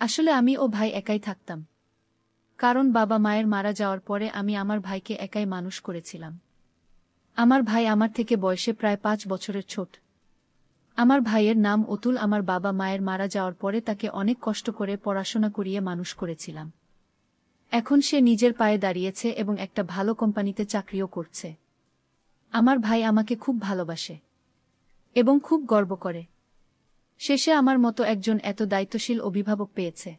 আসলে আমি ও ভাই একাই থাকতাম। কারণ বাবা মায়ের মারা যাওয়ার পরে আমি আমার ভাইকে একাই মানুষ করেছিলাম। আমার ভাই আমার থেকে বয়সে প্রায় 5 বছরের ছোট। আমার ভাইয়ের নাম অতুল। আমার বাবা মায়ের মারা যাওয়ার পরে তাকে অনেক কষ্ট করে পড়াশোনা করিয়ে মানুষ করেছিলাম। এখন সে নিজের পায়ে দাঁড়িয়েছে এবং একটা ভালো কোম্পানিতে চাকরিও করছে। আমার ভাই আমাকে খুব ভালোবাসে এবং খুব গর্ব করে। শেষে আমার মতো একজন এত দায়িত্বশীল অভিভাবক পেয়েছে,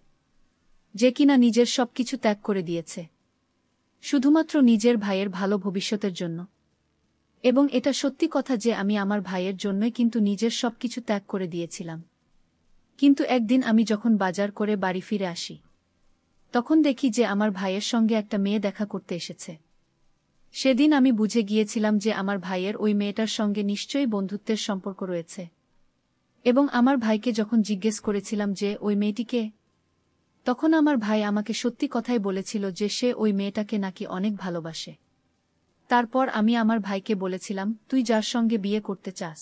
যে কিনা নিজের সবকিছু ত্যাগ করে দিয়েছে শুধুমাত্র নিজের ভাইয়ের ভালো ভবিষ্যতের জন্য। এবং এটা সত্যি কথা যে আমি আমার ভাইয়ের জন্যই কিন্তু নিজের সবকিছু ত্যাগ করে দিয়েছিলাম। কিন্তু একদিন আমি যখন বাজার করে বাড়ি ফিরে আসি, তখন দেখি যে আমার ভাইয়ের সঙ্গে একটা মেয়ে দেখা করতে এসেছে। সেদিন আমি বুঝে গিয়েছিলাম যে আমার ভাইয়ের ওই মেয়েটার সঙ্গে নিশ্চয়ই বন্ধুত্বের সম্পর্ক রয়েছে। এবং আমার ভাইকে যখন জিজ্ঞেস করেছিলাম যে ওই মেয়েটিকে, তখন আমার ভাই আমাকে সত্যি কথাই বলেছিল যে সে ওই মেয়েটাকে নাকি অনেক ভালোবাসে। তারপর আমি আমার ভাইকে বলেছিলাম, তুই যার সঙ্গে বিয়ে করতে চাস,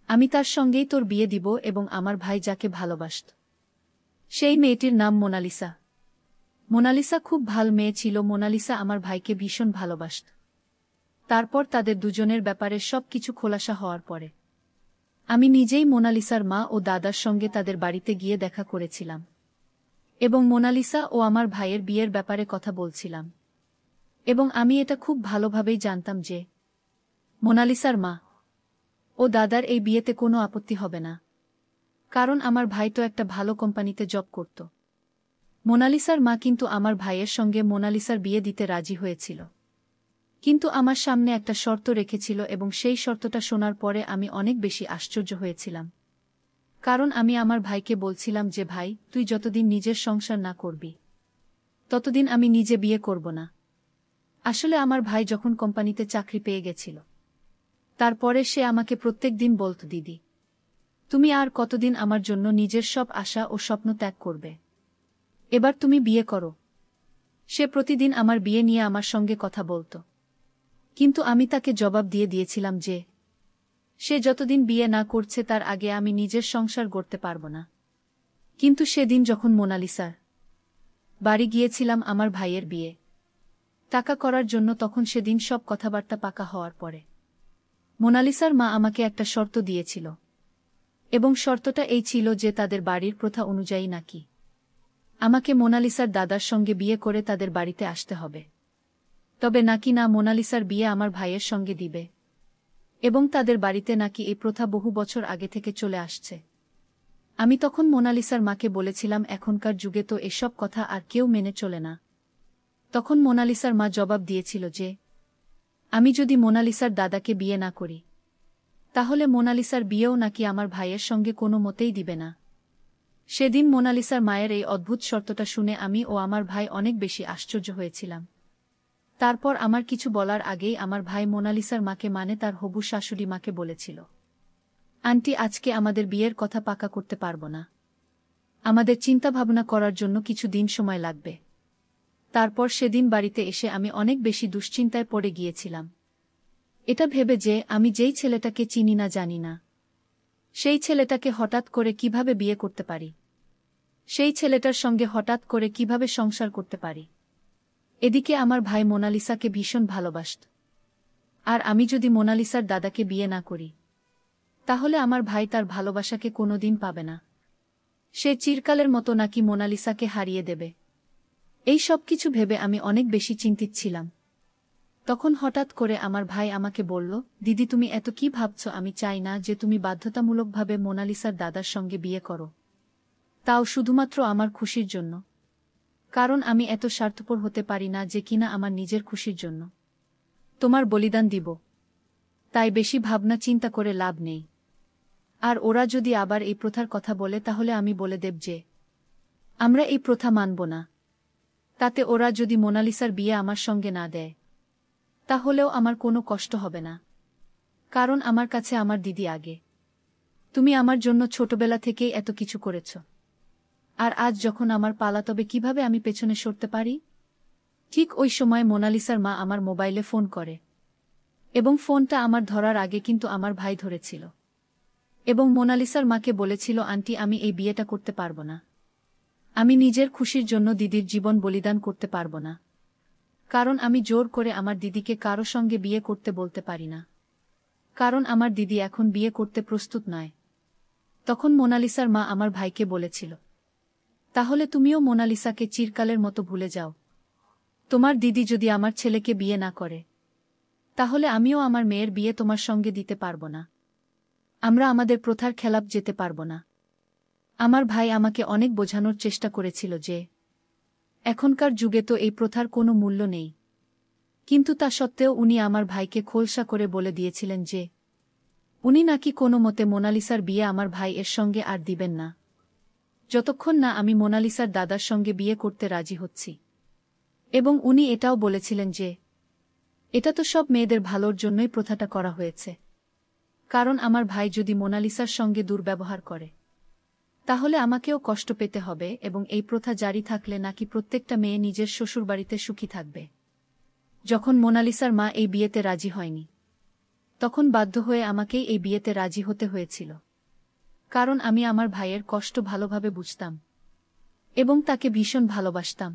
আমি তার সঙ্গেই তোর বিয়ে দিব। এবং আমার ভাই যাকে ভালোবাসত, সেই মেয়েটির নাম মোনালিসা। মোনালিসা খুব ভালো মেয়ে ছিল। মোনালিসা আমার ভাইকে ভীষণ ভালোবাসত। তারপর তাদের দুজনের ব্যাপারে সব কিছু খোলাসা হওয়ার পরে আমি নিজেই মোনালিসার মা ও দাদার সঙ্গে তাদের বাড়িতে গিয়ে দেখা করেছিলাম এবং মোনালিসা ও আমার ভাইয়ের বিয়ের ব্যাপারে কথা বলছিলাম। এবং আমি এটা খুব ভালোভাবেই জানতাম যে মোনালিসার মা ও দাদার এই বিয়েতে কোনো আপত্তি হবে না, কারণ আমার ভাই তো একটা ভালো কোম্পানিতে জব করত। মোনালিসার মা কিন্তু আমার ভাইয়ের সঙ্গে মোনালিসার বিয়ে দিতে রাজি হয়েছিল, কিন্তু আমার সামনে একটা শর্ত রেখেছিল এবং সেই শর্তটা শোনার পরে আমি অনেক বেশি আশ্চর্য হয়েছিলাম। কারণ আমি আমার ভাইকে বলছিলাম যে ভাই, তুই যতদিন নিজের সংসার না করবি ততদিন আমি নিজে বিয়ে করব না। আসলে আমার ভাই যখন কোম্পানিতে চাকরি পেয়ে গেছিল, তারপরে সে আমাকে প্রত্যেক দিন বলত, দিদি, তুমি আর কতদিন আমার জন্য নিজের সব আশা ও স্বপ্ন ত্যাগ করবে? এবার তুমি বিয়ে করো। সে প্রতিদিন আমার বিয়ে নিয়ে আমার সঙ্গে কথা বলত, কিন্তু আমি তাকে জবাব দিয়ে দিয়েছিলাম যে সে যতদিন বিয়ে না করছে তার আগে আমি নিজের সংসার গড়তে পারব না। কিন্তু সেদিন যখন মোনালিসার বাড়ি গিয়েছিলাম আমার ভাইয়ের বিয়ে টাকা করার জন্য, তখন সেদিন সব কথাবার্তা পাকা হওয়ার পরে মোনালিসার মা আমাকে একটা শর্ত দিয়েছিল, এবং শর্তটা এই ছিল যে তাদের বাড়ির প্রথা অনুযায়ী নাকি আমাকে মোনালিসার দাদার সঙ্গে বিয়ে করে তাদের বাড়িতে আসতে হবে। তবে নাকি না মোনালিসার বিয়ে আমার ভাইয়ের সঙ্গে দিবে, এবং তাদের বাড়িতে নাকি এই প্রথা বহু বছর আগে থেকে চলে আসছে। আমি তখন মোনালিসার মাকে বলেছিলাম, এখনকার যুগে তো এসব কথা আর কেউ মেনে চলে না। তখন মোনালিসার মা জবাব দিয়েছিল যে আমি যদি মোনালিসার দাদাকে বিয়ে না করি, তাহলে মোনালিসার বিয়েও নাকি আমার ভাইয়ের সঙ্গে কোনো মতেই দিবে না। সেদিন মোনালিসার মায়ের এই অদ্ভুত শর্তটা শুনে আমি ও আমার ভাই অনেক বেশি আশ্চর্য হয়েছিলাম। তারপর আমার কিছু বলার আগেই আমার ভাই মোনালিসার মাকে, মানে তার হবু শাশুড়ি মাকে বলেছিল, আন্টি, আজকে আমাদের বিয়ের কথা পাকা করতে পারব না। আমাদের চিন্তাভাবনা করার জন্য কিছু দিন সময় লাগবে। তারপর সেদিন বাড়িতে এসে আমি অনেক বেশি দুশ্চিন্তায় পড়ে গিয়েছিলাম, এটা ভেবে যে আমি যেই ছেলেটাকে চিনি না জানি না, সেই ছেলেটাকে হঠাৎ করে কিভাবে বিয়ে করতে পারি, সেই ছেলেটার সঙ্গে হঠাৎ করে কিভাবে সংসার করতে পারি। এদিকে আমার ভাই মোনালিসাকে ভীষণ ভালোবাসত, আর আমি যদি মোনালিসার দাদাকে বিয়ে না করি, তাহলে আমার ভাই তার ভালোবাসাকে কোনোদিন পাবে না। সে চিরকালের মতো নাকি মোনালিসাকে হারিয়ে দেবে। এই সব কিছু ভেবে আমি অনেক বেশি চিন্তিত ছিলাম। তখন হঠাৎ করে আমার ভাই আমাকে বলল, দিদি, তুমি এত কি ভাবছ? আমি চাই না যে তুমি বাধ্যতামূলকভাবে মোনালিসার দাদার সঙ্গে বিয়ে করো, তাও শুধুমাত্র আমার খুশির জন্য। কারণ আমি এত স্বার্থপর হতে পারি না যে কিনা আমার নিজের খুশির জন্য তোমার বলিদান দিব। তাই বেশি ভাবনা চিন্তা করে লাভ নেই। আর ওরা যদি আবার এই প্রথার কথা বলে, তাহলে আমি বলে দেব যে আমরা এই প্রথা মানব না। তাতে ওরা যদি মোনালিসার বিয়ে আমার সঙ্গে না দেয়, তাহলেও আমার কোনো কষ্ট হবে না, কারণ আমার কাছে আমার দিদি আগে। তুমি আমার জন্য ছোটবেলা থেকেই এত কিছু করেছ, আর আজ যখন আমার পালা, তবে কিভাবে আমি পেছনে সরতে পারি? ঠিক ওই সময় মোনালিসার মা আমার মোবাইলে ফোন করে, এবং ফোনটা আমার ধরার আগে কিন্তু আমার ভাই ধরেছিল, এবং মোনালিসার মাকে বলেছিল, আন্টি, আমি এই বিয়েটা করতে পারব না। আমি নিজের খুশির জন্য দিদির জীবন বলিদান করতে পারব না। কারণ আমি জোর করে আমার দিদিকে কারো সঙ্গে বিয়ে করতে বলতে পারি না। কারণ আমার দিদি এখন বিয়ে করতে প্রস্তুত নয়। তখন মোনালিসার মা আমার ভাইকে বলেছিল, তাহলে তুমিও মোনালিসাকে চিরকালের মতো ভুলে যাও। তোমার দিদি যদি আমার ছেলেকে বিয়ে না করে, তাহলে আমিও আমার মেয়ের বিয়ে তোমার সঙ্গে দিতে পারব না। আমরা আমাদের প্রথার খেলাপ যেতে পারব না। আমার ভাই আমাকে অনেক বোঝানোর চেষ্টা করেছিল যে এখনকার যুগে তো এই প্রথার কোনো মূল্য নেই। কিন্তু তা সত্ত্বেও উনি আমার ভাইকে খোলসা করে বলে দিয়েছিলেন যে উনি নাকি কোনো মতে মোনালিসার বিয়ে আমার ভাই এর সঙ্গে আর দিবেন না, যতক্ষণ না আমি মোনালিসার দাদার সঙ্গে বিয়ে করতে রাজি হচ্ছি। এবং উনি এটাও বলেছিলেন যে এটা তো সব মেয়েদের ভালোর জন্যই প্রথাটা করা হয়েছে। কারণ আমার ভাই যদি মোনালিসার সঙ্গে দুর্ব্যবহার করে, তাহলে আমাকেও কষ্ট পেতে হবে এবং এই প্রথা জারি থাকলে নাকি প্রত্যেকটা মেয়ে নিজের শ্বশুরবাড়িতে সুখী থাকবে। যখন মোনালিসার মা এই বিয়েতে রাজি হয়নি, তখন বাধ্য হয়ে আমাকেই এই বিয়েতে রাজি হতে হয়েছিল। কারণ আমি আমার ভাইয়ের কষ্ট ভালোভাবে বুঝতাম এবং তাকে ভীষণ ভালোবাসতাম।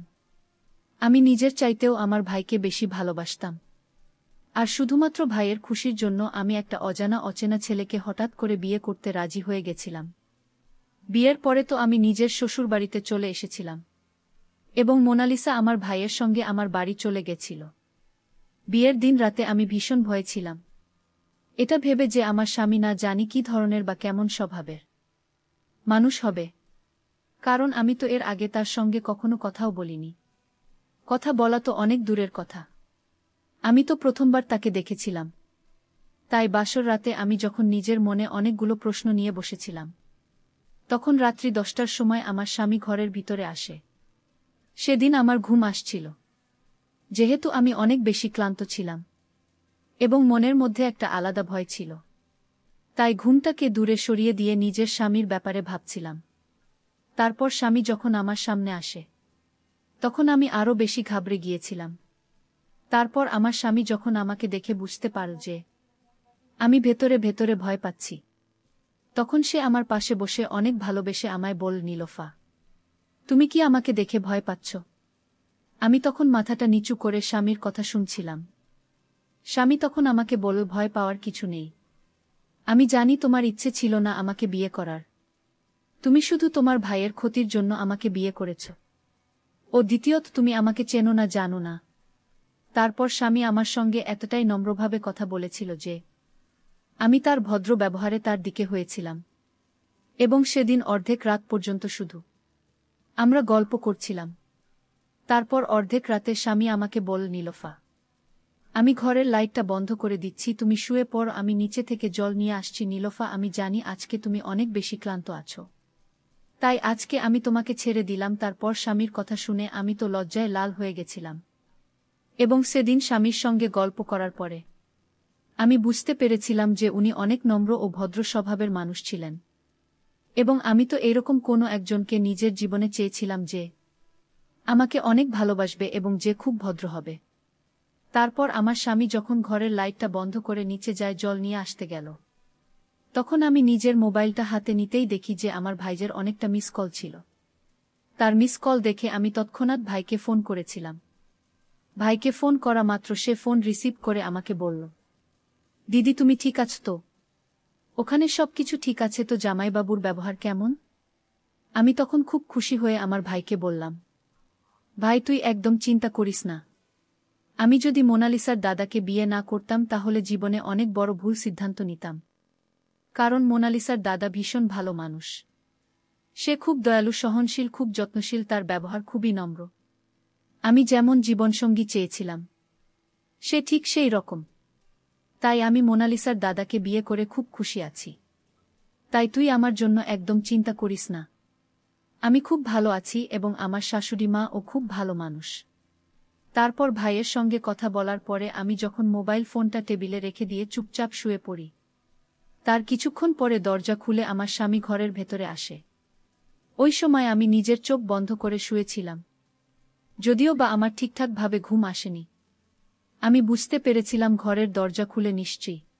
আমি নিজের চাইতেও আমার ভাইকে বেশি ভালোবাসতাম। আর শুধুমাত্র ভাইয়ের খুশির জন্য আমি একটা অচেনা ছেলেকে হঠাৎ করে বিয়ে করতে রাজি হয়ে গেছিলাম। বিয়ের পরে তো আমি নিজের শ্বশুরবাড়িতে চলে এসেছিলাম এবং মোনালিসা আমার ভাইয়ের সঙ্গে আমার বাড়ি চলে গেছিল। বিয়ের দিন রাতে আমি ভীষণ ভয়ে ছিলাম, এটা ভেবে যে আমার স্বামী না জানি কী ধরনের বা কেমন স্বভাবের মানুষ হবে। কারণ আমি তো এর আগে তার সঙ্গে কখনো কথাও বলিনি। কথা বলা তো অনেক দূরের কথা, আমি তো প্রথমবার তাকে দেখেছিলাম। তাই বাসর রাতে আমি যখন নিজের মনে অনেকগুলো প্রশ্ন নিয়ে বসেছিলাম, তখন রাত্রি 10টার সময় আমার স্বামী ঘরের ভিতরে আসে। সেদিন আমার ঘুম আসছিল, যেহেতু আমি অনেক বেশি ক্লান্ত ছিলাম এবং মনের মধ্যে একটা আলাদা ভয় ছিল। তাই ঘুমটাকে দূরে সরিয়ে দিয়ে নিজের স্বামীর ব্যাপারে ভাবছিলাম। তারপর স্বামী যখন আমার সামনে আসে, তখন আমি আরও বেশি ঘাবড়ে গিয়েছিলাম। তারপর আমার স্বামী যখন আমাকে দেখে বুঝতে পারল যে আমি ভেতরে ভেতরে ভয় পাচ্ছি, তখন সে আমার পাশে বসে অনেক ভালোবেসে আমায় বলল, নীলোফা, তুমি কি আমাকে দেখে ভয় পাচ্ছ? আমি তখন মাথাটা নিচু করে স্বামীর কথা শুনছিলাম। স্বামী তখন আমাকে বলল, ভয় পাওয়ার কিছু নেই। আমি জানি তোমার ইচ্ছে ছিল না আমাকে বিয়ে করার। তুমি শুধু তোমার ভাইয়ের ক্ষতির জন্য আমাকে বিয়ে করেছ। ও দ্বিতীয়ত তুমি আমাকে চেনো না, জানো না। তারপর স্বামী আমার সঙ্গে এতটাই নম্রভাবে কথা বলেছিল যে আমি তার ভদ্র ব্যবহারে তার দিকে হয়েছিলাম। এবং সেদিন অর্ধেক রাত পর্যন্ত শুধু আমরা গল্প করছিলাম। তারপর অর্ধেক রাতে স্বামী আমাকে বলল, নীলোফা, আমি ঘরের লাইটটা বন্ধ করে দিচ্ছি, তুমি শুয়ে পড়, আমি নিচে থেকে জল নিয়ে আসছি। নীলোফা, আমি জানি আজকে তুমি অনেক বেশি ক্লান্ত আছো, তাই আজকে আমি তোমাকে ছেড়ে দিলাম। তারপর স্বামীর কথা শুনে আমি তো লজ্জায় লাল হয়ে গেছিলাম। এবং সেদিন স্বামীর সঙ্গে গল্প করার পরে আমি বুঝতে পেরেছিলাম যে উনি অনেক নম্র ও ভদ্র স্বভাবের মানুষ ছিলেন। এবং আমি তো এরকম কোনো একজনকে নিজের জীবনে চেয়েছিলাম যে আমাকে অনেক ভালোবাসবে এবং যে খুব ভদ্র হবে। তারপর আমার স্বামী যখন ঘরের লাইটটা বন্ধ করে নিচে যায় জল নিয়ে আসতে গেল, তখন আমি নিজের মোবাইলটা হাতে নিতেই দেখি যে আমার ভাইজের অনেকটা মিস কল ছিল। তার মিস কল দেখে আমি তৎক্ষণাৎ ভাইকে ফোন করেছিলাম। ভাইকে ফোন করা মাত্র সে ফোন রিসিভ করে আমাকে বলল, দিদি তুমি ঠিক আছো তো? ওখানে সবকিছু ঠিক আছে তো? জামাইবাবুর ব্যবহার কেমন? আমি তখন খুব খুশি হয়ে আমার ভাইকে বললাম, ভাই তুই একদম চিন্তা করিস না। আমি যদি মোনালিসার দাদাকে বিয়ে না করতাম তাহলে জীবনে অনেক বড় ভুল সিদ্ধান্ত নিতাম। কারণ মোনালিসার দাদা ভীষণ ভালো মানুষ। সে খুব দয়ালু, সহনশীল, খুব যত্নশীল, তার ব্যবহার খুবই নম্র। আমি যেমন জীবনসঙ্গী চেয়েছিলাম সে ঠিক সেই রকম। তাই আমি মোনালিসার দাদাকে বিয়ে করে খুব খুশি আছি। তাই তুই আমার জন্য একদম চিন্তা করিস না। আমি খুব ভালো আছি এবং আমার শাশুড়ি মা ও খুব ভালো মানুষ। তারপর ভাইয়ের সঙ্গে কথা বলার পরে আমি যখন মোবাইল ফোনটা টেবিলে রেখে দিয়ে চুপচাপ শুয়ে পড়ি, তার কিছুক্ষণ পরে দরজা খুলে আমার স্বামী ঘরের ভেতরে আসে। ওই সময় আমি নিজের চোখ বন্ধ করে শুয়েছিলাম, যদিও বা আমার ঠিকঠাকভাবে ঘুম আসেনি। আমি বুঝতে পেরেছিলাম ঘরের দরজা খুলে নিশ্চয়ই